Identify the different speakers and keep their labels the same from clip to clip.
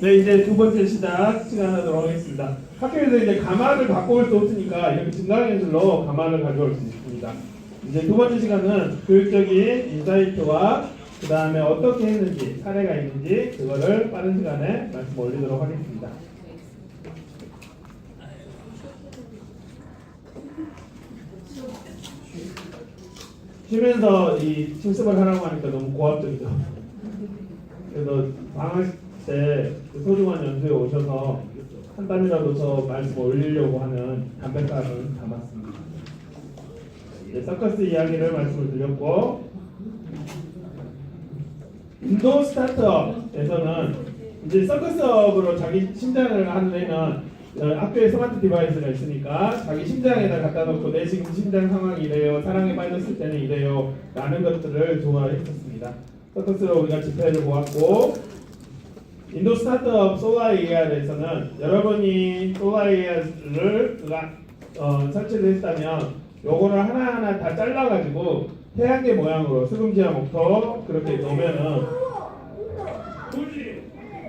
Speaker 1: 네, 이제 두 번째 시간하도록 하겠습니다. 학교에서 이제 가마를 갖고 올 수 없으니까 이렇게 증강현실로 가마를 가져올 수 있습니다. 이제 두 번째 시간은 교육적인 인사이트와 그 다음에 어떻게 했는지, 사례가 있는지 그거를 빠른 시간에 말씀 올리도록 하겠습니다. 쉬면서 이 실습을 하라고 하니까 너무 고압적이죠. 그래서 방학 때 소중한 연수에 오셔서 한 땀이라도 더 말씀 올리려고 하는 담백함은 담았습니다. 이제 서커스 이야기를 말씀을 드렸고, 인도 스타트업에서는 이제 서커스업으로 자기 심장을 하는 애는 학교에 스마트 디바이스가 있으니까 자기 심장에다 갖다 놓고 내 지금 심장 상황이 이래요, 사랑에 빠졌을 때는 이래요 라는 것들을 조화했었습니다. 서커스로 우리가 집회를 보았고, 인도 스타트업 솔라이아에서는 여러분이 솔라이아를 설치를 했다면 요거를 하나하나 다 잘라가지고 태양계 모양으로 수금지와 목토 그렇게 놓으면은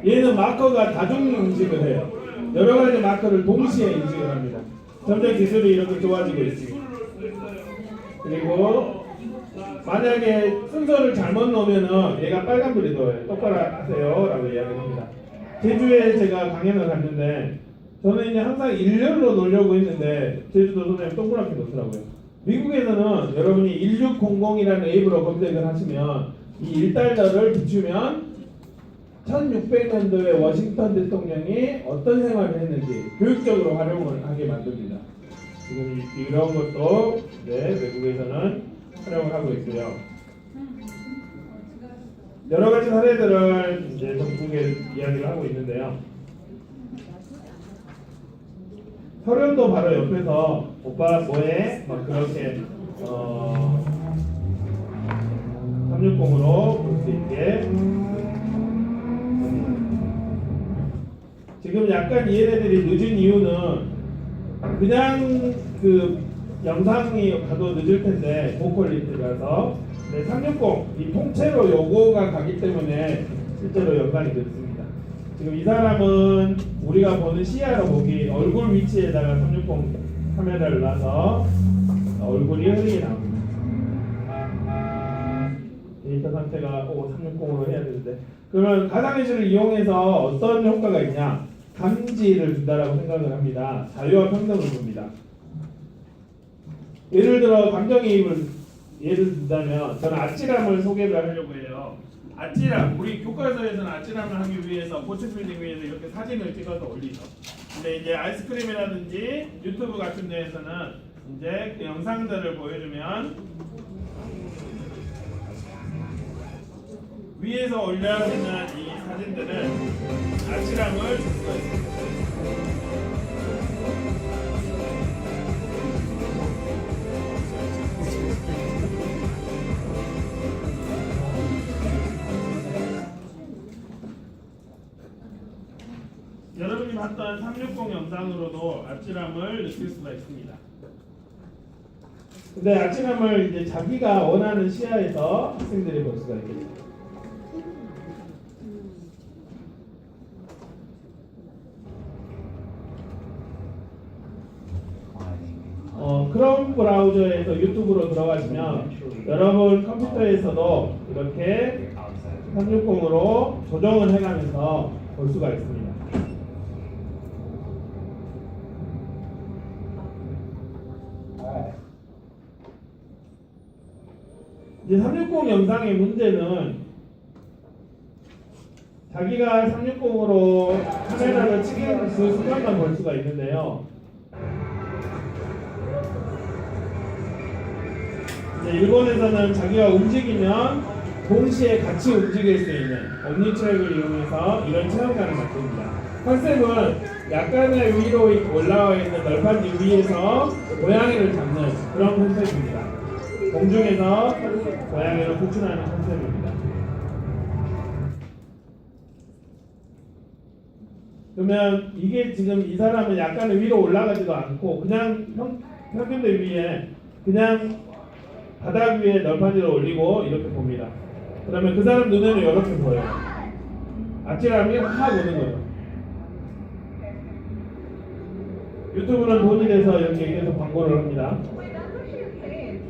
Speaker 1: 얘는 마커가 다중 인식을 해요. 여러 가지 마커를 동시에 인식을 합니다. 점점 기술이 이렇게 좋아지고 있습니다. 그리고 만약에 순서를 잘못 놓으면은 얘가 빨간불이 떠요. 똑바로 하세요 라고 이야기를 합니다. 제주에 제가 강연을 갔는데 저는 이제 항상 일렬로 놓으려고 했는데 제주도 선생님 동그랗게 놓더라고요. 미국에서는 여러분이 1600이라는 앱으로 검색을 하시면 이 1달러를 비추면 1600년도에 워싱턴 대통령이 어떤 생활을 했는지 교육적으로 활용을 하게 만듭니다. 지금 이런 것도 외국에서는 활용을 하고 있고요. 여러 가지 사례들을 이제 전국에 이야기를 하고 있는데요. 서련도 바로 옆에서 오빠 뭐해? 막 그렇게 360으로 볼 수 있게. 지금 약간 얘네들이 늦은 이유는 그냥 그 영상이 가도 늦을 텐데 고퀄리티라서 360 이 통째로 요거가 가기 때문에 실제로 영상이 늦습니다. 지금 이 사람은 우리가 보는 시야로 보기 얼굴 위치에다가 360 카메라를 놔서 얼굴이 흐리게 나옵니다. 데이터 상태가 360으로 해야 되는데, 그러면 가상현실을 이용해서 어떤 효과가 있냐? 감지를 준다라고 생각을 합니다. 자유와 평등을 줍니다. 예를 들어 감정이입을 예를 든다면 저는 아찔함을 소개를 하려고 해요. 아찔함, 우리 교과서에서는 아찔함을 하기 위해서 포트필딩 위에서 이렇게 사진을 찍어서 올리죠. 근데 이제 아이스크림이라든지 유튜브 같은 데에서는 이제 그 영상들을 보여주면 위에서 올려야 되는 이 사진들은 아찔함을 줄 수가 있습니다. 여러분이 봤던 360 영상으로도 아찔함을 느낄 수가 있습니다. 근데 아찔함을 이제 자기가 원하는 시야에서 학생들이 볼 수가 있겠죠. 크롬 브라우저에서 유튜브로 들어가시면 여러분 컴퓨터에서도 이렇게 360으로 조정을 해가면서 볼 수가 있습니다. 이제 360 영상의 문제는 자기가 360으로 카메라를 찍는 그 순간만 볼 수가 있는데요. 일본에서는 자기가 움직이면 동시에 같이 움직일 수 있는 옴니 트랙을 이용해서 이런 체험관을 만듭니다. 컨셉은 약간의 위로 올라와 있는 널판지 위에서 고양이를 잡는 그런 컨셉입니다. 공중에서 고양이를 구출하는 컨셉입니다. 그러면 이게 지금 이 사람은 약간의 위로 올라가지도 않고 그냥 평균대 위에 그냥 바닥 위에 널판지를 올리고 이렇게 봅니다. 그러면 그 사람 눈에는 이렇게 보여요. 아찔함이 확 오는 거죠. 유튜브는 돈이 돼서 이렇게 계속 광고를 합니다.
Speaker 2: Wait, that's what she was saying.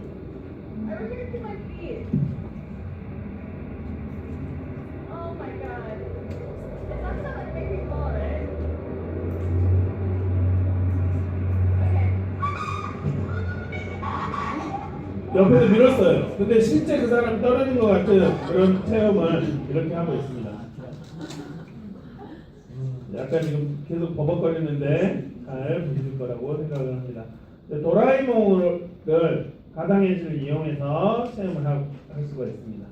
Speaker 2: I was gonna see my feet. Oh my god. That's not like making fall, right? Okay.
Speaker 1: 옆에서 밀었어요. 근데 실제 그 사람이 떨어진 것 같은 그런 체험을 이렇게 하고 있습니다. 약간 지금 계속 버벅거리는데 잘 보실 거라고 생각을 합니다. 도라에몽을 가상예술을 이용해서 체험을 할 수가 있습니다.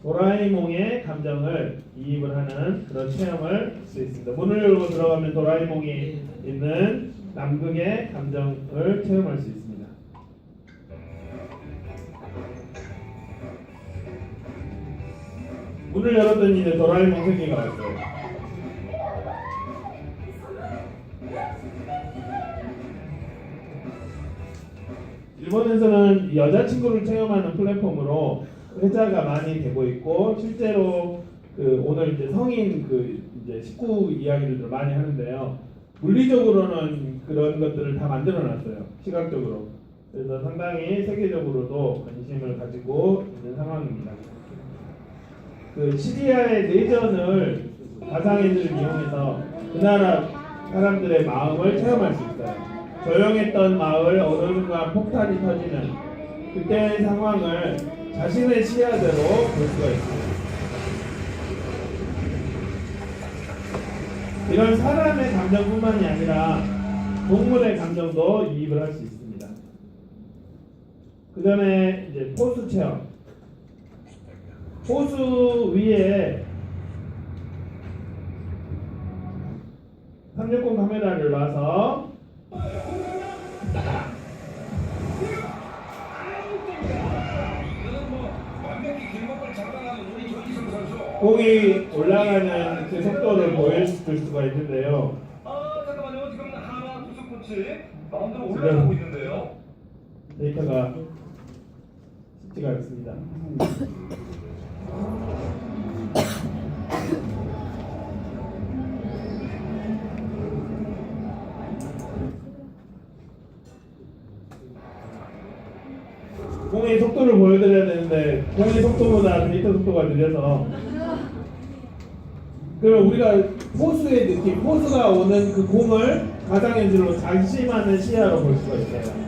Speaker 1: 도라에몽의 감정을 이입을 하는 그런 체험을 할 수 있습니다. 문을 열고 들어가면 도라에몽이 있는 남극의 감정을 체험할 수 있습니다. 문을 열었더니 이제 도라에몽 세계가 왔어요. 일본에서는 여자친구를 체험하는 플랫폼으로 회자가 많이 되고 있고 실제로 오늘 이제 성인 이제 식구 이야기들을 많이 하는데요. 물리적으로는 그런 것들을 다 만들어놨어요. 시각적으로. 그래서 상당히 세계적으로도 관심을 가지고 있는 상황입니다. 시리아의 내전을 가상예술을 이용해서 그 나라 사람들의 마음을 체험할 수 있어요. 조용했던 마을 어느 순간 폭탄이 터지는 그때의 상황을 자신의 시야대로 볼 수가 있습니다. 이런 사람의 감정뿐만이 아니라 동물의 감정도 이입을 할 수 있습니다. 그 전에 이제 포수 체험. 포수 위에 360 카메라를 놔서 공이 올라가는 그 속도를 보여줄 수가 있는데요.
Speaker 3: 잠깐만요. 지금 하나 구수 코치 마음대로 올라가고 있는데요.
Speaker 1: 데이터가 쉽지가 않습니다. 공의 속도를 보여드려야 되는데 공의 속도보다 데이터 속도가 느려서 그럼 우리가 포수의 느낌, 포수가 오는 그 공을 가상현실로 장심하는 시야로 볼 수가 있어요.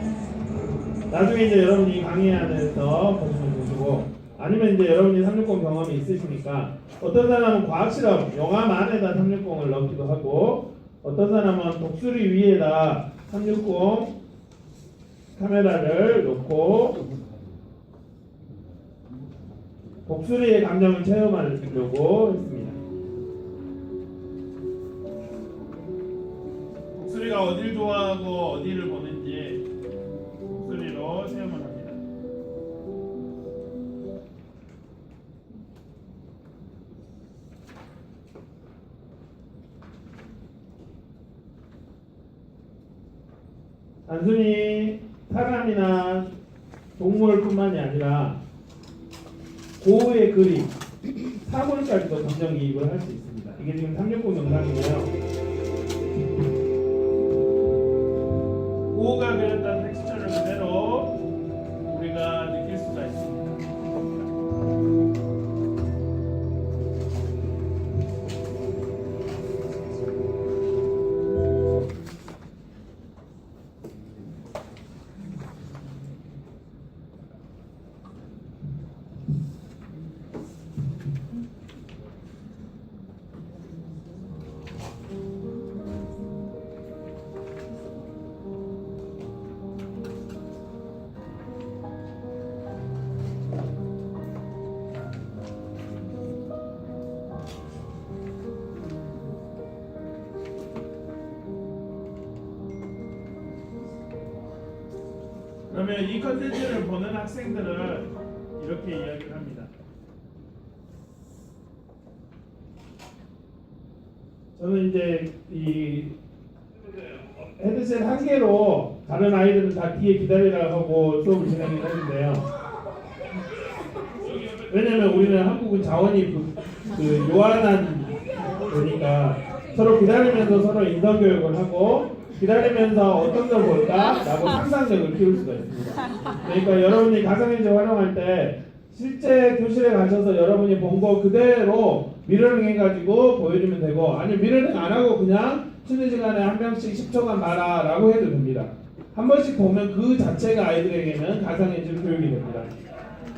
Speaker 1: 나중에 이제 여러분이 강의 안에서 보시면 되시고 아니면 이제 여러분이 360 경험이 있으시니까 어떤 사람은 과학 실험, 영화만에다 360을 넣기도 하고 어떤 사람은 독수리 위에다 360 카메라를 놓고 독수리의 감정을 체험하려고 했습니다. 독수리가 어디를 좋아하고 어디를 보는지 독수리로 체험을 합니다. 단순히 사람이나 동물뿐만이 아니라 고우의 그림, 사물까지도 감정 이입을 할 수 있습니다. 이게 지금 360 영상이고요. 고우가 그렸던 텍스처를 그대로 우리가 느낄 수가 있습니다. 그러면 이 컨텐츠를 보는 학생들은 이렇게 이야기를 합니다. 저는 이제 이 헤드셋 한 개로 다른 아이들은 다 뒤에 기다리라 하고 수업을 진행을 했는데요. 왜냐면 우리는 한국은 자원이 그 요한한 그러니까 서로 기다리면서 서로 인성 교육을 하고 기다리면서 어떤 걸 볼까라고 상상력을 키울 수가 있습니다. 그러니까 여러분이 가상현실 활용할 때 실제 교실에 가셔서 여러분이 본 거 그대로 미러링 해가지고 보여주면 되고 아니면 미러링 안 하고 그냥 쉬는 시간에 한 명씩 10초간 봐라라고 해도 됩니다. 한 번씩 보면 그 자체가 아이들에게는 가상현실 교육이 됩니다.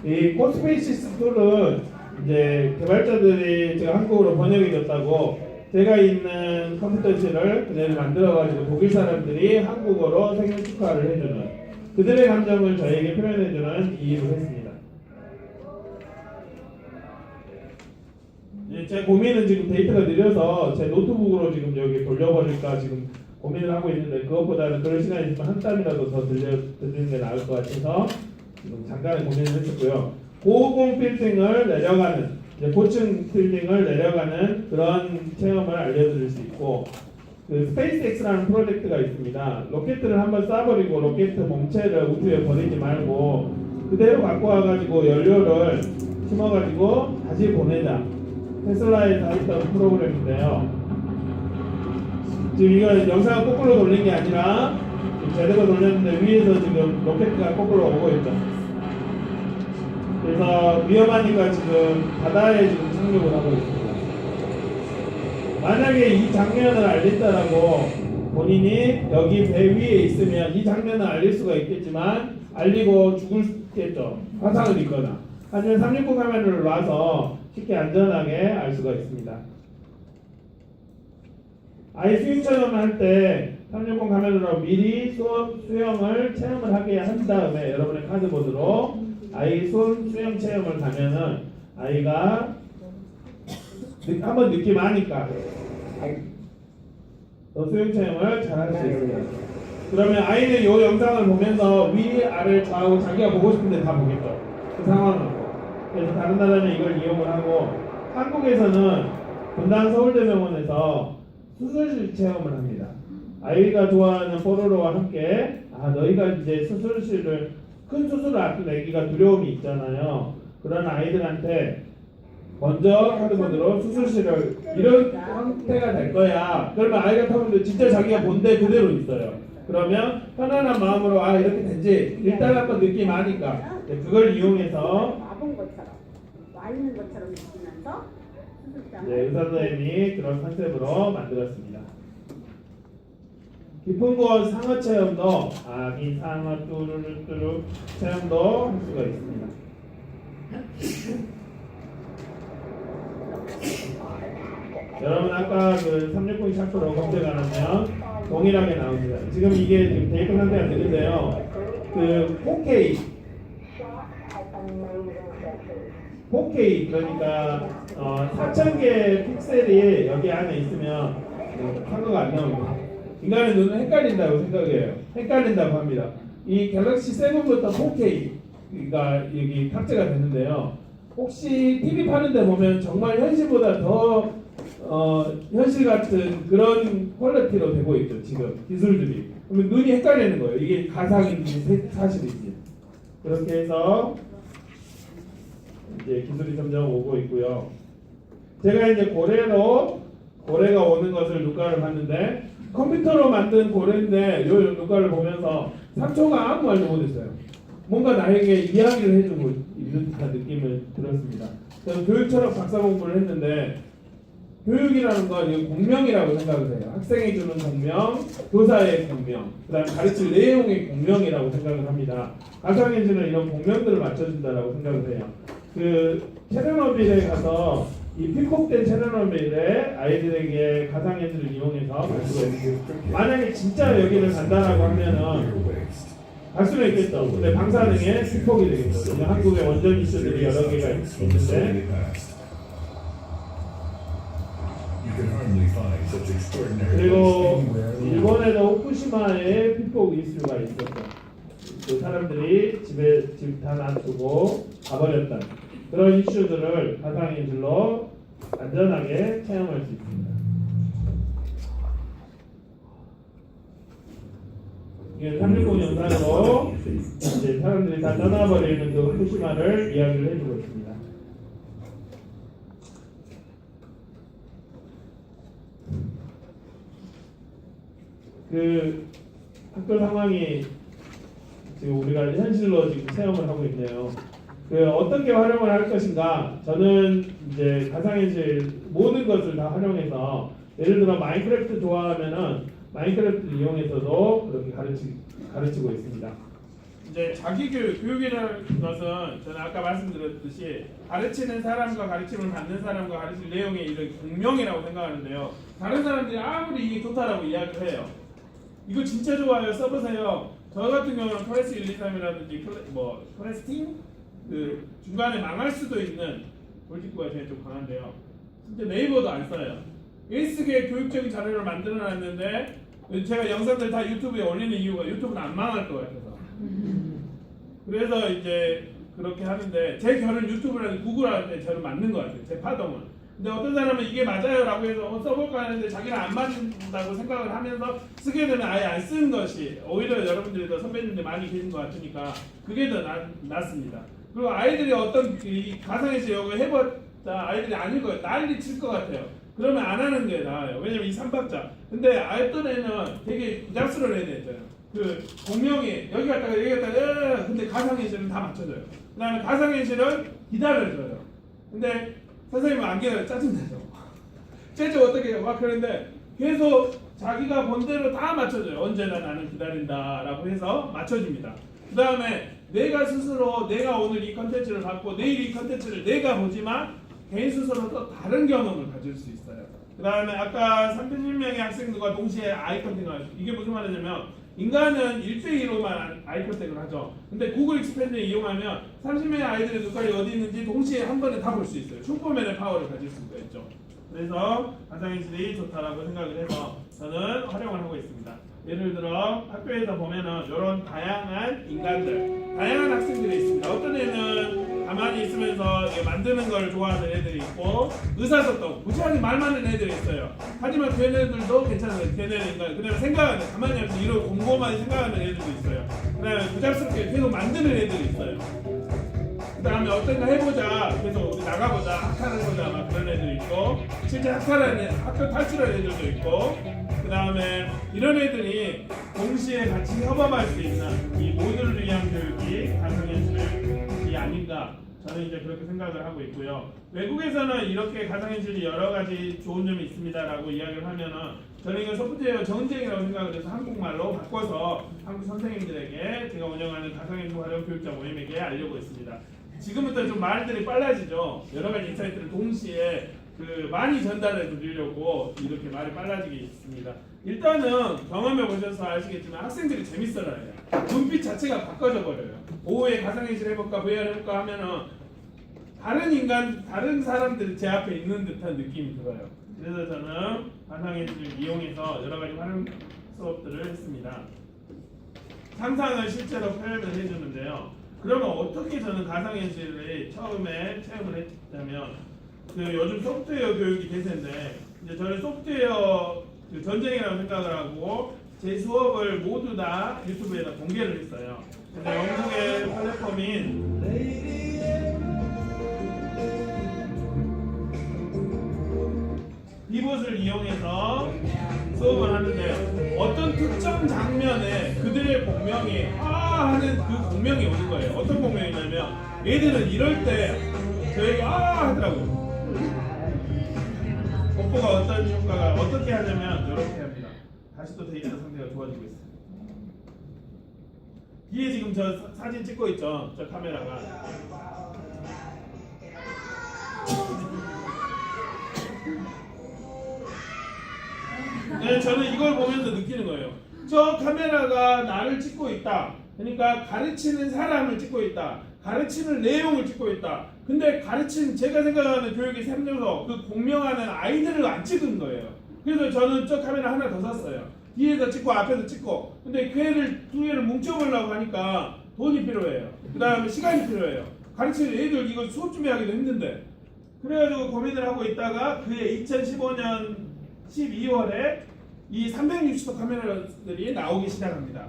Speaker 1: 이 코스페이시스 툴은 이제 개발자들이 제가 한국어로 번역이 됐다고 제가 있는 컴퓨터실을 그대로 만들어가지고 독일 사람들이 한국어로 생일 축하를 해주는 그들의 감정을 저에게 표현해주는 이 일을 했습니다. 제 고민은 지금 데이터가 느려서 제 노트북으로 지금 여기 돌려버릴까 지금 고민을 하고 있는데 그것보다는 그럴 시간이 있으면 한 땀이라도 더 드리는 게 나을 것 같아서 지금 잠깐의 고민을 했었고요. 고공 빌딩을 내려가는 고층 빌딩을 내려가는 그런 체험을 알려드릴 수 있고 그 스페이스X라는 프로젝트가 있습니다. 로켓을 한번 쏴버리고 로켓 몸체를 우주에 버리지 말고 그대로 갖고 와가지고 연료를 심어가지고 다시 보내자. 테슬라에서 했던 프로그램인데요. 지금 이거 영상을 거꾸로 돌린 게 아니라 제대로 돌렸는데 위에서 지금 로켓가 거꾸로 오고 있죠. 그래서 위험하니까 지금 바다에 지금 착륙을 하고 있습니다. 만약에 이 장면을 알린다라고 본인이 여기 배 위에 있으면 이 장면을 알릴 수가 있겠지만 알리고 죽을겠죠. 화상을 입거나. 하지만 360 카메라를 놔서 쉽게 안전하게 알 수가 있습니다. 아이 수영 체험할 때 360 카메라로 미리 수영을 체험을 하게 한 다음에 여러분의 카드보드로 아이 수영 체험을 가면은 아이가 한번 느낌 아니까 더 수영 체험을 잘 할 수 있습니다. 그러면 아이는 이 영상을 보면서 위, 아래, 좌우 자기가 보고 싶은데 다 보겠죠. 그 상황은. 그래서 다른 나라는 이걸 이용을 하고 한국에서는 분당 서울대병원에서 수술실 체험을 합니다. 아이가 좋아하는 뽀로로와 함께 너희가 이제 수술실을 큰 수술을 앞둔 아기가 두려움이 있잖아요. 그런 아이들한테 먼저 하드보드로 수술실을 이런 형태가 될 거야. 그러면 아이가 타면 진짜 자기가 본 데 그대로 있어요. 그러면 편안한 마음으로 이렇게 되지 일단 한번 느낌 아니까 그걸 이용해서
Speaker 4: 와본 것처럼 와 있는 것처럼 느끼면서 수술장을
Speaker 1: 의사 선생님이 그런 컨셉으로 만들었습니다. 깊은 곳 상어 체험도 아기 상어 뚜루루뚜루 체험도 할 수가 있습니다. 여러분 아까 그 360 샤프로 검색하면 동일하게 나옵니다. 지금 이게 지금 데이터 상태가 되는데요. 그 4K 그러니까 4,000개 픽셀이 여기 안에 있으면 한거가 안 나옵니다. 인간의 눈은 헷갈린다고 생각해요. 헷갈린다고 합니다. 이 갤럭시 7부터 4K가 여기 탑재가 되는데요. 혹시 TV 파는데 보면 정말 현실보다 더 현실 같은 그런 퀄리티로 되고 있죠. 지금 기술들이. 그러면 눈이 헷갈리는 거예요. 이게 가상인지 사실인지. 그렇게 해서 이제 기술이 점점 오고 있고요. 제가 이제 고래가 오는 것을 눈가를 봤는데 컴퓨터로 만든 고래인데 요 눈가를 보면서 3초간 아무 말도 못했어요. 뭔가 나에게 이야기를 해주고 있는 듯한 느낌을 들었습니다. 저는 교육철학 박사 공부를 했는데 교육이라는 건 공명이라고 생각을 해요. 학생이 주는 공명, 교사의 공명, 그 다음에 가르칠 내용의 공명이라고 생각을 합니다. 가상현실은 이런 공명들을 맞춰준다라고 생각을 해요. 그 체르노빌에 가서 이 픽폭된 체르노빌에 아이들에게 가상현실을 이용해서 갈 수가 있고 만약에 진짜 여기를 간다라고 하면은 갈 수는 있겠죠. 근데 방사능에 픽폭이 되겠죠. 한국의 원전 이슈들이 여러 개가 있는데 그리고 일본에도 후쿠시마에 픽폭 이슈가 있었죠. 그 사람들이 집 다 놔두고 가버렸다는 그런 이슈들을 가상현실로 안전하게 체험할 수 있습니다. 이게 360 영상으로 이제 사람들이 다 떠나버리는 그 후쿠시마를 이야기를 해주고 있습니다. 그 학교 상황이 지금 우리가 현실로 지금 체험을 하고 있네요. 그 어떻게 활용을 할 것인가? 저는 이제 가상현실 모든 것을 다 활용해서 예를 들어 마인크래프트 좋아하면은 마인크래프트 이용해서도 그렇게 가르치고 있습니다. 이제 자기교육이라는 것은 저는 아까 말씀드렸듯이 가르치는 사람과 가르침을 받는 사람과 가르칠 내용의 이런 공명이라고 생각하는데요. 다른 사람들이 아무리 이게 좋다라고 이야기를 해요. 이거 진짜 좋아요, 써보세요. 저 같은 경우는 프레스 1, 2, 3이라든지 프레스팅 그 중간에 망할 수도 있는 돌직구가 제일 좀 강한데요. 진짜 네이버도 안 써요. 일쓰게 교육적인 자료를 만들어놨는데 제가 영상들 다 유튜브에 올리는 이유가 유튜브는 안 망할 것 같아서. 그래서 이제 그렇게 하는데 제 결은 유튜브라는 구글하는데 저는 맞는 것 같아요. 제 파동은. 근데 어떤 사람은 이게 맞아요라고 해서 써볼까 하는데 자기는 안 맞는다고 생각을 하면서 쓰게 되면 아예 안 쓰는 것이 오히려 여러분들이 더 선배님들 많이 계신 것 같으니까 그게 더 낫습니다. 그리고 아이들이 어떤 이 가상에서 이거 해봤자 아이들이 안 읽어요. 난리 칠 것 같아요. 그러면 안 하는 게 나아요. 왜냐면 이 3박자. 근데 어떤 애는 되게 부잡스러운 애들 있잖아요. 그 공명이 여기 갔다가 여기 갔다가 근데 가상현실은 다 맞춰져요. 그 다음에 가상현실은 기다려줘요. 근데 선생님은 안 기다려 짜증나죠. 쟤좀 어떻게 해요? 막 그런데 계속 자기가 본 대로 다 맞춰줘요. 언제나 나는 기다린다라고 해서 맞춰줍니다. 그 다음에 내가 스스로 내가 오늘 이 컨텐츠를 받고 내일 이 컨텐츠를 내가 보지만 개인 스스로 또 다른 경험을 가질 수 있어요. 그 다음에 아까 30명의 학생들과 동시에 아이 컨택을 하죠. 이게 무슨 말이냐면 인간은 1대1로만 아이 컨택을 하죠. 근데 구글 익스펜드를 이용하면 30명의 아이들의 눈깔이 어디 있는지 동시에 한 번에 다 볼 수 있어요. 슈퍼맨의 파워를 가질 수가 있죠. 그래서 가상현실이 좋다라고 생각을 해서 저는 활용을 하고 있습니다. 예를 들어 학교에서 보면은 이런 다양한 인간들, 다양한 학생들이 있습니다. 어떤 애는 가만히 있으면서 만드는 걸 좋아하는 애들이 있고 의사소통, 무지하게 말 많은 애들이 있어요. 하지만 걔네들도 괜찮아요. 걔네는 인간. 그다음에 생각하는, 가만히 앉아서 이런 곰곰하게 생각하는 애들도 있어요. 그다음에 부잡스럽게 계속 만드는 애들이 있어요. 그 다음에 어떤가 해보자, 계속 우리 나가보자, 학탈해보자 막 그런 애들이 있고 실제 학교 탈출한 애들도 있고 그 다음에 이런 애들이 동시에 같이 협업할 수 있는 이 모두를 위한 교육이 가상현실이 아닌가 저는 이제 그렇게 생각을 하고 있고요. 외국에서는 이렇게 가상현실이 여러 가지 좋은 점이 있습니다라고 이야기를 하면은 저는 이거 소프트웨어 전쟁이라고 생각을 해서 한국말로 바꿔서 한국 선생님들에게 제가 운영하는 가상현실 활용 교육자 모임에게 알려고 있습니다. 지금부터 좀 말들이 빨라지죠. 여러 가지 인사이트를 동시에 많이 전달해 드리려고 이렇게 말이 빨라지게 있습니다. 일단은 경험해 보셔서 아시겠지만 학생들이 재밌어요. 눈빛 자체가 바꿔져 버려요. 오후에 가상현실 해볼까 VR 해볼까 하면은 다른 인간, 다른 사람들이 제 앞에 있는 듯한 느낌이 들어요. 그래서 저는 가상현실을 이용해서 여러 가지 활용 수업들을 했습니다. 상상을 실제로 표현을 해주는데요. 그러면 어떻게 저는 가상현실을 처음에 체험을 했냐면 요즘 소프트웨어 교육이 대세인데 이제 저는 소프트웨어 전쟁이라고 생각을 하고 제 수업을 모두 다 유튜브에다 공개를 했어요. 근데 영국의 플랫폼인 이봇을 이용해서 수업을 하는데 어떤 특정 장면에 그들의 공명이 하는 그 공명이 오는 거예요. 어떤 공명이냐면 얘들은 이럴 때 저에게 하더라고요. 복고가 어떤 효과가 어떻게 하냐면 이렇게 합니다. 다시 또 데이터 상태가 좋아지고 있어요. 뒤에 지금 저 사진 찍고 있죠. 저 카메라가. 네, 저는 이걸 보면서 느끼는 거예요. 저 카메라가 나를 찍고 있다. 그러니까 가르치는 사람을 찍고 있다. 가르치는 내용을 찍고 있다. 근데 제가 생각하는 교육의 3요소, 그 공명하는 아이들을 안 찍은 거예요. 그래서 저는 저 카메라 하나 더 샀어요. 뒤에서 찍고 앞에서 찍고. 근데 두 개를 뭉쳐보려고 하니까 돈이 필요해요. 그 다음에 시간이 필요해요. 가르치는 애들 이거 수업 준비하기도 힘든데. 그래가지고 고민을 하고 있다가 그해 2015년 12월에 이 360도 카메라들이 나오기 시작합니다.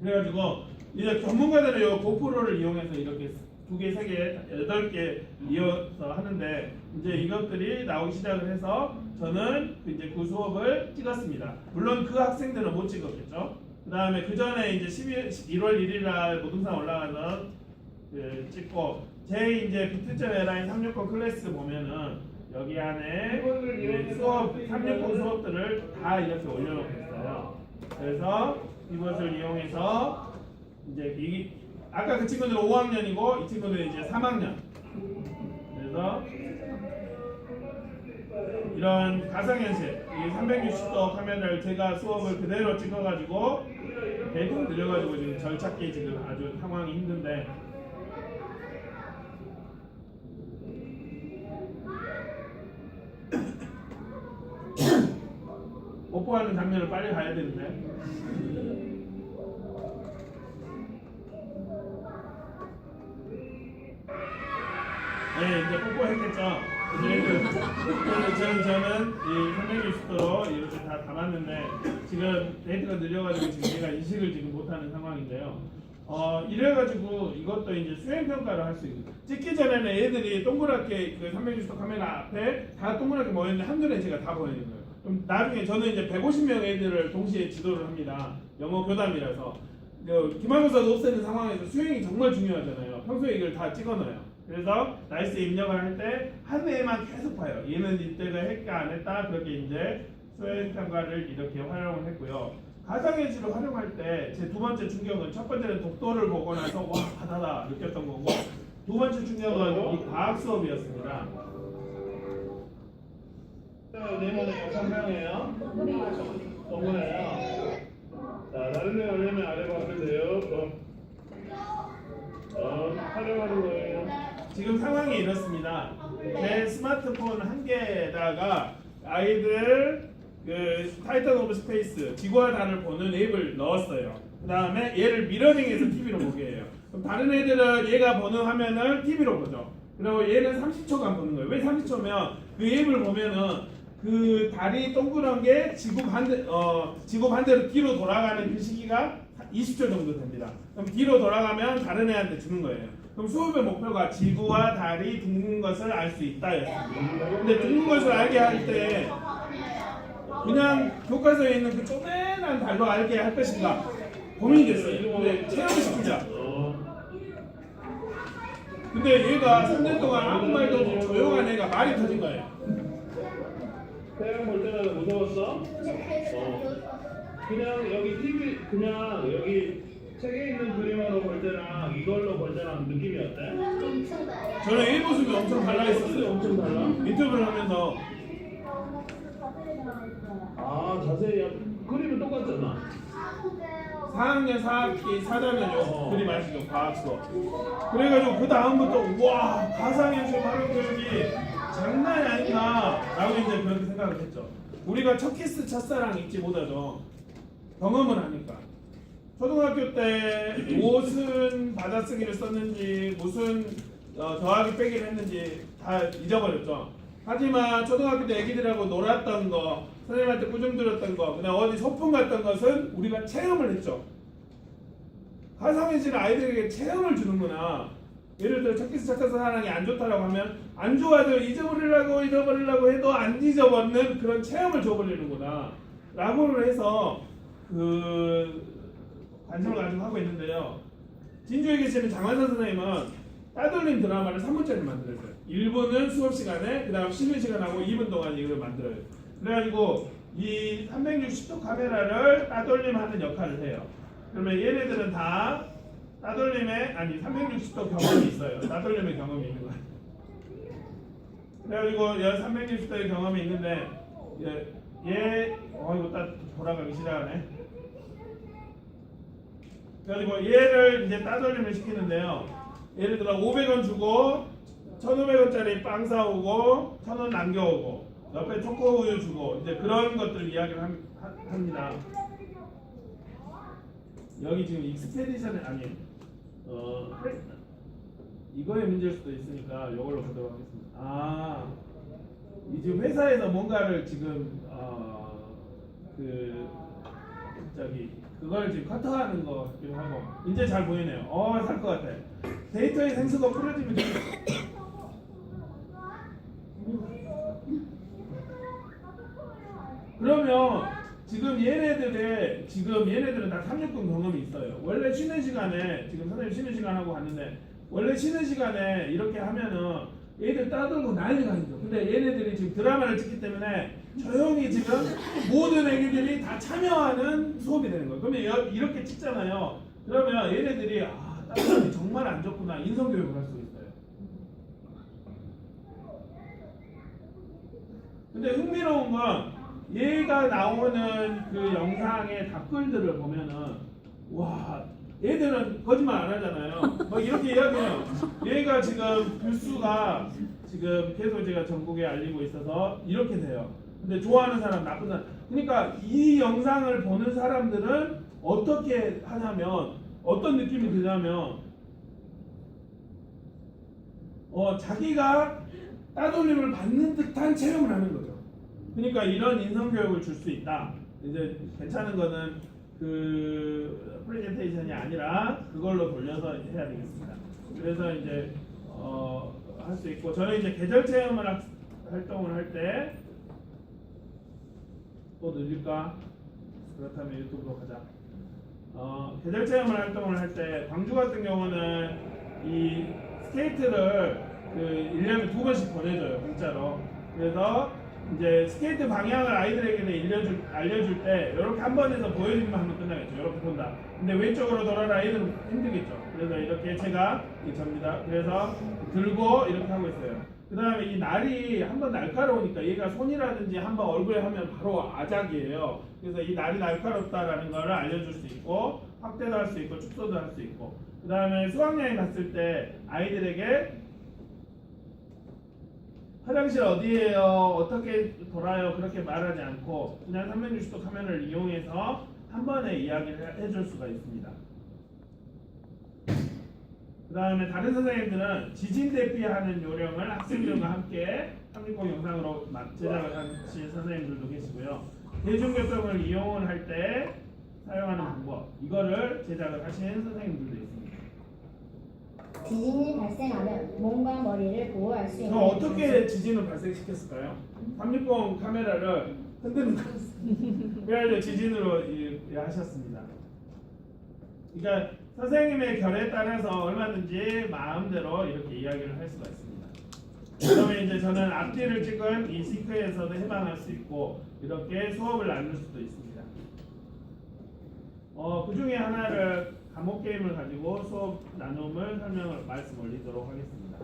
Speaker 1: 그래가지고 이제 전문가들은 이 고프로를 이용해서 이렇게 2개, 3개, 8개 이어서 하는데 이제 이것들이 나오기 시작을 해서 저는 이제 그 수업을 찍었습니다. 물론 그 학생들은 못 찍었겠죠. 그 다음에 그 전에 이제 1월 1일 날 모등산 올라가서 찍고 제 이제 비트점 에라인 360 클래스 보면은 여기 안에 수업 360 수업들을 다 이렇게 올려놓고 있어요. 그래서 이것을 이용해서 이제 아까 그 친구들은 5학년이고 이 친구들은 이제 3학년. 그래서 이런 가상현실, 이 360도 카메라를 제가 수업을 그대로 찍어가지고 데이터 들려가지고 지금 절 찾기 지금 아주 상황이 힘든데 뽀뽀하는 장면을 빨리 가야 되는데. 네, 이제 뽀뽀했겠죠. 저는 이 360도로 이렇게 다 담았는데 지금 데이터가 늘려가지고 지금 얘가 인식을 지금 못하는 상황인데요. 이래가지고 이것도 이제 수행 평가를 할 수 있는. 찍기 전에는 애들이 동그랗게 그 360도 카메라 앞에 다 동그랗게 모였는데 한눈에 제가 다 보이는 거예요. 그럼 나중에 저는 이제 150명 애들을 동시에 지도를 합니다. 영어 교담이라서. 기말고사도 없애는 상황에서 수행이 정말 중요하잖아요. 평소에 이걸 다 찍어놔요. 그래서 나이스 입력을 할 때 한 애만 계속 봐요. 얘는 이때가 했까 안 했다. 그렇게 이제 수행 평가를 이렇게 활용을 했고요. 가상현실을 활용할 때 제 두 번째 충격은 첫 번째는 독도를 보고 나서 와 바다다 느꼈던 거고 두 번째 충격은 이 과학 수업이었습니다. 네모는 영상명이에요. 동그래요. 자, 다른 데 가려면 아래로 하면 돼요. 활용하는 거예요. 지금 상황이 이렇습니다. 제 스마트폰 한 개에다가 아이들 그 타이탄 오브 스페이스 지구와 달을 보는 앱을 넣었어요. 그 다음에 얘를 미러링해서 TV로 보게 해요. 그럼 다른 애들은 얘가 보는 화면을 TV로 보죠. 그리고 얘는 30초간 보는 거예요. 왜 30초면 그 앱을 보면은 그 달이 동그란 게 지구 반대로 뒤로 돌아가는 그 시기가 20초 정도 됩니다. 그럼 뒤로 돌아가면 다른 애한테 주는 거예요. 그럼 수업의 목표가 지구와 달이 둥근 것을 알 수 있다였습니다. 근데 둥근 것을 알게 할 때 그냥 교과서에 있는 그 쪼맨한 달로 알게 할 것인가 고민이 됐어요. 근데 체험을 시키자. 근데 얘가 3년 동안 아무 말도 없고 조용한 애가 말이 터진 거예요. 태양 볼 때마다 무서웠어? 그냥 여기 TV, 그냥 여기 책에 있는 그림으로 볼 때랑 이걸로 볼 때랑 느낌이 어때? 저는 일 모습이 엄청 달라 있었어요. 엄청 달라? 인터뷰를 하면서 자세히 그림은 똑같잖아. 4학년 4학기 4단원 그림 아시죠? 과학 수업. 그래가지고 그 다음부터 와 가상현실 활용 교육이 장난이 아니구나 라고 이제 그렇게 생각을 했죠. 우리가 첫 키스 첫사랑 잊지 못하죠. 경험을 하니까. 초등학교 때 무슨 받아쓰기를 썼는지 무슨 더하기 빼기를 했는지 다 잊어버렸죠. 하지만 초등학교 때 애기들하고 놀았던 거, 선생님한테 꾸중 들었던 거, 그냥 어디 소풍 갔던 것은 우리가 체험을 했죠. 가상현실은 아이들에게 체험을 주는구나. 예를 들어 첫 키스 첫 사랑이 안 좋다라고 하면 안 좋아도 잊어버리려고 해도 안 잊어버리는 그런 체험을 줘버리는구나 라고를 해서 관심을 가지고 하고 있는데요. 진주에 계시는 장환선 선생님은 따돌림 드라마를 3분짜리 만들었어요. 1분은 수업 시간에, 그 다음 쉬는 시간하고 2분 동안 이걸 만들어요. 그래가지고 이 360도 카메라를 따돌림하는 역할을 해요. 그러면 얘네들은 다 따돌림에 360도 경험이 있어요. 따돌림의 경험이 있는 거예요. 그래가지고 360도의 경험이 있는데 이거 딱 돌아가기 싫어하네. 그래가지고 얘를 이제 따돌림을 시키는데요. 예를 들어 500원 주고 1,500원짜리 빵 사오고 1,000원 남겨오고 옆에 초코우유 주고 이제 그런 것들 이야기를 합니다. 여기 지금 익스페디션이 아닌 이거의 문제일 수도 있으니까 이걸로 보도록 하겠습니다. 이 지금 회사에서 뭔가를 지금 그걸 지금 커트하는 거 같기도 하고 이제 잘 보이네요. 살 것 같아. 데이터의 생수가 풀어지면 그러면 지금 얘네들은 다 369 경험이 있어요. 원래 쉬는 시간에 지금 선생님 쉬는 시간 하고 갔는데 원래 쉬는 시간에 이렇게 하면은 얘들 따돌고 난리가 아니죠. 근데 얘네들이 지금 드라마를 찍기 때문에 조용히 지금 모든 애기들이 다 참여하는 수업이 되는 거예요. 그러면 이렇게 찍잖아요. 그러면 얘네들이 따돌이 정말 안 좋구나 인성교육을 할 수 있어요. 근데 흥미로운 건 얘가 나오는 그 영상의 답글들을 보면은 와 얘들은 거짓말 안 하잖아요. 막 이렇게 이야기해요. 얘가 지금 뷰수가 지금 계속 제가 전국에 알리고 있어서 이렇게 돼요. 근데 좋아하는 사람, 나쁜 사람. 그러니까 이 영상을 보는 사람들은 어떻게 하냐면 어떤 느낌이 드냐면 자기가 따돌림을 받는 듯한 체험을 하는 거죠. 그러니까 이런 인성교육을 줄 수 있다. 이제 괜찮은 거는 그 프레젠테이션이 아니라 그걸로 돌려서 해야 되겠습니다. 그래서 이제 할 수 있고 저는 이제 계절 체험을 활동을 할 때 또 늘릴까? 그렇다면 유튜브로 가자. 계절 체험을 활동을 할 때 광주 같은 경우는 이 스케이트를 그 1년에 2번씩 보내줘요 공짜로. 그래서 이제 스케이트 방향을 아이들에게 알려줄 때 이렇게 한 번에서 보여주기만 하면 끝나겠죠. 이렇게 본다. 근데 왼쪽으로 돌아라 아이들은 힘들겠죠. 그래서 이렇게 제가 접니다. 그래서 들고 이렇게 하고 있어요. 그 다음에 이 날이 한번 날카로우니까 얘가 손이라든지 한번 얼굴에 하면 바로 아작이에요. 그래서 이 날이 날카롭다라는 거를 알려줄 수 있고 확대도 할 수 있고 축소도 할 수 있고 그 다음에 수학여행 갔을 때 아이들에게 화장실 어디예요? 어떻게 돌아요? 그렇게 말하지 않고 그냥 360도 카메라를 이용해서 한 번에 이야기를 해줄 수가 있습니다. 그 다음에 다른 선생님들은 지진 대피하는 요령을 학생들과 함께 360 영상으로 제작을 하신 선생님들도 계시고요. 대중교통을 이용을 할 때 사용하는 방법 이거를 제작을 하신 선생님들도 있습니다.
Speaker 5: 지진이 발생하면 몸과 머리를 보호할 수 있는
Speaker 1: 어떻게 지진을 발생시켰을까요? 360 카메라를 흔드는 거. 그래서 지진으로 하셨습니다. 그러니까 선생님의 결에 따라서 얼마든지 마음대로 이렇게 이야기를 할 수가 있습니다. 그러면 이제 저는 앞뒤를 찍은 이 싱크에서도 해방할 수 있고 이렇게 수업을 나눌 수도 있습니다. 그 중에 하나를 과목 게임을 가지고 수업 나눔을 말씀 올리도록 하겠습니다.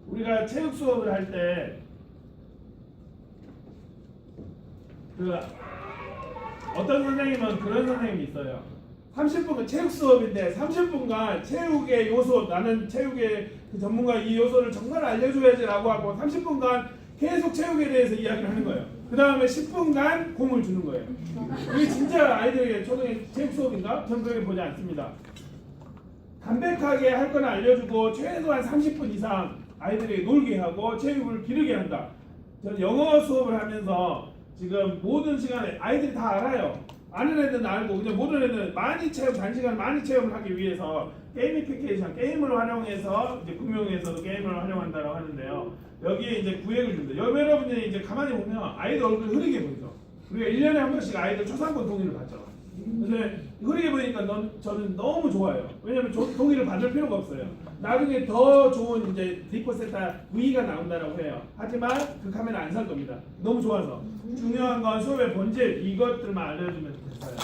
Speaker 1: 우리가 체육 수업을 할 때 어떤 선생님은 그런 선생님이 있어요. 30분간 체육 수업인데 30분간 체육의 요소 나는 체육의 그 전문가 이 요소를 정말 알려줘야지라고 하고 30분간 계속 체육에 대해서 이야기를 하는 거예요. 그 다음에 10분간 공을 주는 거예요. 이게 진짜 아이들에게 초등학교 체육 수업인가? 저는 그렇게 보지 않습니다. 담백하게 할 건 알려주고 최소한 30분 이상 아이들에게 놀게 하고 체육을 기르게 한다. 저는 영어 수업을 하면서 지금 모든 시간에 아이들이 다 알아요. 아는 애들은 알고 그냥 모든 애들은 단시간 많이 체험을 하기 위해서 게이미피케이션, 게임을 활용해서 이제 금융에서도 게임을 활용한다고 하는데요. 여기에 이제 구획을 줍니다. 여러분들이 이제 가만히 보면 아이들 얼굴이 흐리게 보이죠. 우리가 1년에 한 번씩 아이들 초상권 동의를 받죠. 근데 흐리게 보니까 저는 너무 좋아요. 왜냐면 동의를 받을 필요가 없어요. 나중에 더 좋은 이제 디포세타 V가 나온다라고 해요. 하지만 그 카메라 안 살 겁니다. 너무 좋아서. 중요한 건 수업의 본질 이것들만 알려주면 됐어요.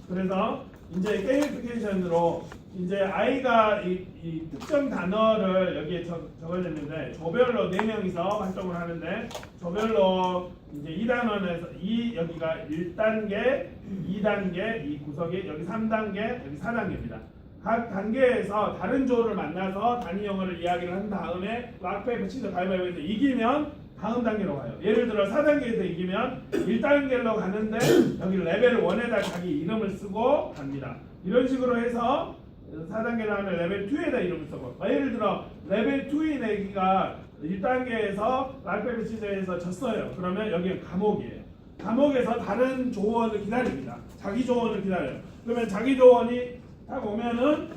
Speaker 1: 그래서 이제 게이미피케이션으로 이제 아이가 이 특정 단어를 여기에 적어줬는데 조별로 4명이서 활동을 하는데 조별로 이제 이 단원에서 여기가 1단계, 2단계, 이 구석이 여기 3단계, 여기 4단계입니다. 각 단계에서 다른 조를 만나서 단위 영어를 이야기를 한 다음에 락페이퍼 치즈 가위바위보에서 이기면 다음 단계로 가요. 예를 들어 4단계에서 이기면 1단계로 가는데 여기 레벨 1에다 자기 이름을 쓰고 갑니다. 이런 식으로 해서 4단계 다음에 레벨 2에다 이름을 쓰고 예를 들어 레벨 2인 애기가 1단계에서 락페이퍼 치즈에서 졌어요. 그러면 여기는 감옥이에요. 감옥에서 다른 조원을 기다립니다. 자기 조원을 기다려요. 그러면 자기 조원이 딱 오면은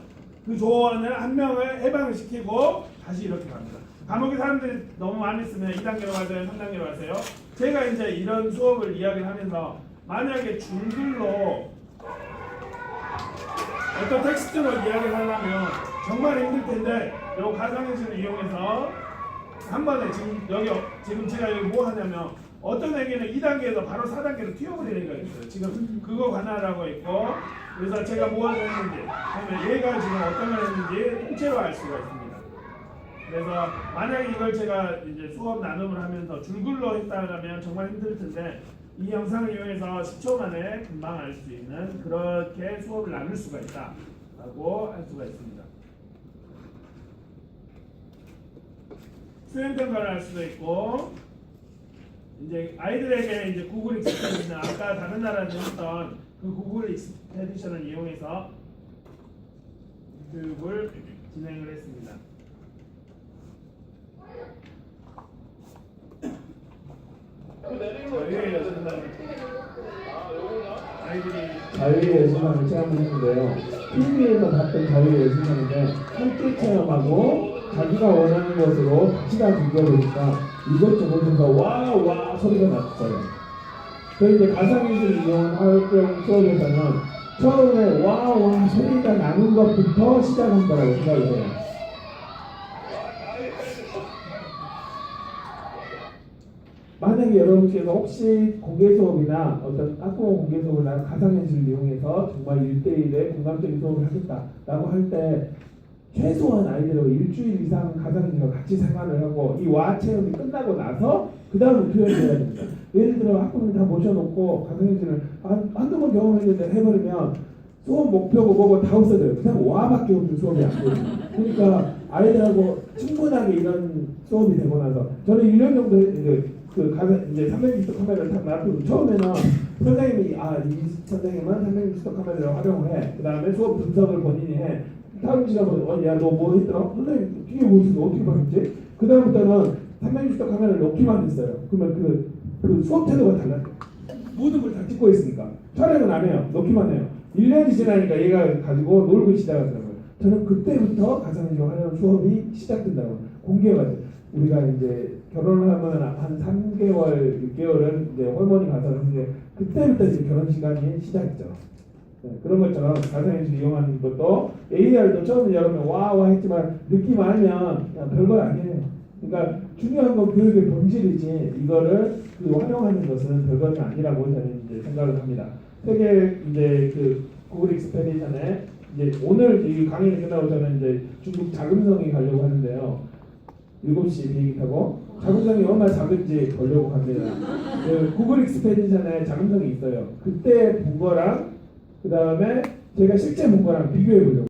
Speaker 1: 그 조원을 한 명을 해방을 시키고 다시 이렇게 갑니다. 감옥에 사람들이 너무 많이 있으면 2단계로 가세요, 3단계로 가세요. 제가 이제 이런 수업을 이야기를 하면서 만약에 줄글로 어떤 텍스트로 이야기를 하려면 정말 힘들 텐데 요 가상현실을 이용해서 한 번에 지금 제가 여기 뭐 하냐면 어떤 애기는 2단계에서 바로 4단계로 튀어버리는 거 있어요. 지금 그거 관할하고 있고 그래서 제가 뭐 했는지 그러면 얘가 지금 어떤 걸 했는지 통째로 알 수가 있습니다. 그래서 만약에 이걸 제가 이제 수업 나눔을 하면서 줄글로 했다면 정말 힘들 텐데 이 영상을 이용해서 10초 만에 금방 알 수 있는 그렇게 수업을 나눌 수가 있다라고 할 수가 있습니다. 수행 평가를 할 수도 있고 이제 아이들에게 이제 구글 익스페디션 아까 다른 나라에서 했던 그 구글 익스페디션을 이용해서 교육을 진행을 했습니다. 자유의 여신상 아이들이
Speaker 6: 자유의 여신상을 체험을 했는데요. TV에서 봤던 자유의 여신상인데 함께 체험하고 자기가 원하는 것으로 같이 다 비교해보니까 이것저것에서 와와 소리가 났어요. 저희 이제 가상현실을 이용한 활동 수업에서는 처음에 와와 소리가 나는 것부터 시작한다라고 생각을 해요. 만약에 여러분께서 혹시 공개 수업이나 어떤 학부모 공개 수업이나 가상현실을 이용해서 정말 1대1의 공감적인 수업을 하겠다라고 할 때 최소한 아이들하고 일주일 이상 가상현실과 같이 생활을 하고 이 와 체험이 끝나고 나서 그 다음에 표현을 해야 됩니다. 예를 들어 학부모님 다 모셔놓고 가상현실을 한두 번 경험했는데 해버리면 수업 목표고 뭐고 다 없어져요. 그냥 와밖에 없는 수업이 안 돼요. 그러니까 아이들하고 충분하게 이런 수업이 되고 나서 저는 1년 정도 이제 360도 카메라를 딱 놔두고 처음에는 선생님이 이 선생님은 360도 카메라를 활용을 해. 그 다음에 수업 분석을 본인이 해. 다음 시간에 야너 뭐 했더라? 선생님 뒤에 뭐 있어? 어떻게 봤지? 그 다음부터는 360도 카메라를 놓기만 했어요. 그러면 그 수업 태도가 달라요. 모든 걸 다 찍고 있으니까 촬영은 안 해요. 놓기만 해요. 1년이 지나니까 얘가 가지고 놀고 시작하더라고요. 저는 그때부터 가상현실 활용 수업이 시작된다고 공개가 돼요. 우리가 이제 결혼을 하면 한 3개월, 6개월은 이제 할머니 가서 하는데 그때부터 이제 결혼 시간이 시작했죠. 네, 그런 것처럼 가상현실 이용하는 것도 AR도 처음에 여러분 와와 했지만 느낌 알면 그냥 별거 아니에요. 그러니까 중요한 건 교육의 본질이지 이거를 활용하는 것은 별것이 아니라고 저는 이제 생각을 합니다. 세계 이제 그 구글 익스페디션에 이제 오늘 이 강의를 끝나고 저는 이제 중국 자금성이 가려고 하는데요. 7시 비행기 타고 자금성이 얼마나 작은지 보려고 갑니다. 그 구글 익스페디션에 자금성이 있어요. 그때 본 거랑 그 다음에 제가 실제 본 거랑 비교해 보려고.